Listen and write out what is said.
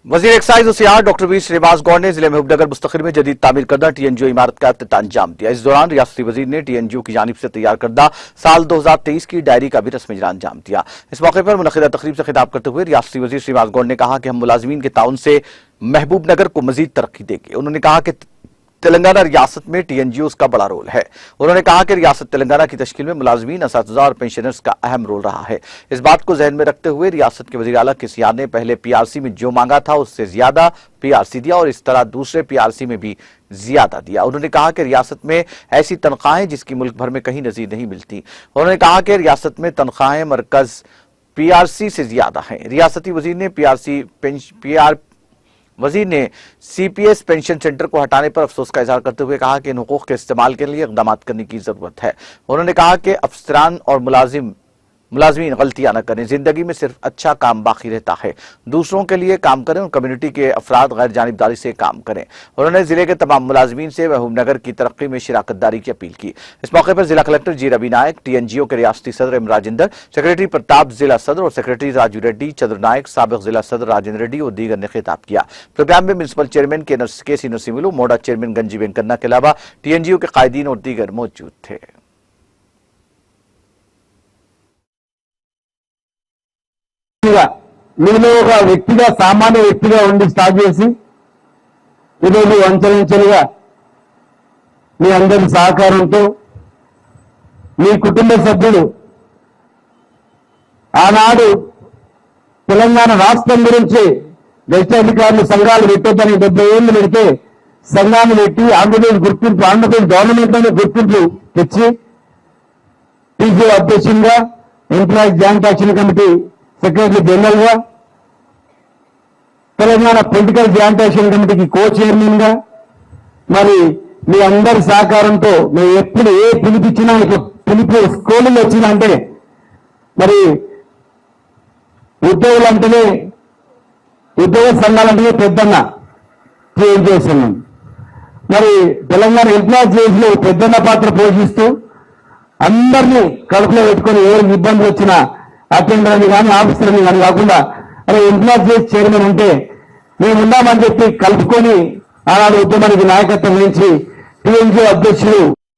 वजीर एक्साइज और सियाहत doctor V Srinivas Gaur ने जिले में उपनगर मुस्तकिल में जदीद तामीर करदा टीएनजीओ इमारत का इफ्तिताह अंजाम दिया। इस दौरान रियासती वजीर ने टीएनजीओ की जानिब से तैयार करदा साल 2023 की डायरी का भी रस्मी इजरा अंजाम दिया। इस मौके पर मुनक़िदा तकरीब से खिताब करते हुए रियासती वजीर श्रीनिवास गौड़ ने कहा कि हम मुलाजिमीन के ताउन से महबूब नगर को मजीद तरक्की देंगे। उन्होंने कहा कि तेलंगाना रियासत में टीएनजीओ का बड़ा रोल है। उन्होंने कहा कि रियासत तेलंगाना की तश्कील में मुलाजमीन, असातिज़ा और पेंशनर्स का अहम रोल रहा है। इस बात को जहन में रखते हुए रियासत के वज़ीर आला केसीआर ने पहले पीआरसी में जो मांगा था उससे ज्यादा पीआरसी दिया और इस तरह दूसरे पीआरसी में भी ज्यादा दिया। उन्होंने कहा कि रियासत में ऐसी तनख्वाहें जिसकी मुल्क भर में कहीं नजीर नहीं मिलती। उन्होंने कहा कि रियासत में तनख्वाहें मरकज पीआरसी से ज्यादा हैं। रियासती वजीर ने सीपीएस पेंशन सेंटर को हटाने पर अफसोस का इजहार करते हुए कहा कि इन हुकूक के इस्तेमाल के लिए इक़दाम करने की जरूरत है। उन्होंने कहा कि अफसरान और मुलाजिमीन गलतियां न करें, जिंदगी में सिर्फ अच्छा काम बाकी रहता है। दूसरों के लिए काम करें और कम्युनिटी के अफराद गैर जानिबदारी से काम करें। उन्होंने जिले के तमाम मुलाजिमीन से महबूब नगर की तरक्की में शिराकत दारी की अपील की। इस मौके पर जिला कलेक्टर जी रवि नायक, टीएनजीओ के रियासती सदर एम राजेंद्र, सेक्रेटरी प्रताप जिला सदर और सेक्रेटरी राजू रेड्डी, चंद्र नायक, साबिक जिला सदर राजेंद्र रेड्डी और दीगर ने खिताब किया। प्रोग्राम में म्युनिसिपल चेयरमैन के सी नरसिम्हलू, मोडा चेयरमैन गंजी वेंकन्ना के अलावा टीएनजीओ के कायदीन और दीगर मौजूद थे। నేను ఒక వ్యక్తిగా, సామాన్య వ్యక్తిగా ఉండి స్టార్ట్ చేసి ఈరోజు అంచెలంచెలుగా మీ అందరి సహకారంతో మీ కుటుంబ సభ్యులు ఆనాడు తెలంగాణ రాష్ట్రం గురించి గెస్ట్ అధికారులు సంఘాలు పెట్టొద్దని 70 ఏళ్ళు పెడితే సంఘాన్ని పెట్టి ఆంధ్రప్రదేశ్ గవర్నమెంట్ లోనే గుర్తింపు తెచ్చి టీజీ అధ్యక్షునిగా, employees joint action committee secretary general గా, తెలంగాణ పొలిటికల్ జాయింట్ యాక్షన్ కమిటీకి కో చైర్మన్ గా, మరి మీ అందరి సహకారంతో మేము ఎప్పుడు ఏ పిలిపించినా, పిలుపు స్కూల్లో వచ్చినా అంటే మరి ఉద్యోగులంటేనే, ఉద్యోగ సంఘాలంటేనే పెద్దన్న చేస్తున్నాం. మరి తెలంగాణ ఎంప్లాయీస్ చేసిన పెద్దన్న పాత్ర పోషిస్తూ అందరినీ కడుపులో పెట్టుకొని ఎవరికి ఇబ్బందులు వచ్చినా అటెండర్ అని కానీ ఆఫీసర్ అని కానీ కాకుండా అలా ఎంప్లాయీస్ చైర్మన్ ఉంటే మేము ఉన్నామని చెప్పి కలుపుకొని ఆనాడు ఉద్యమానికి నాయకత్వం వహించి టీఎన్జీఓ అధ్యక్షులు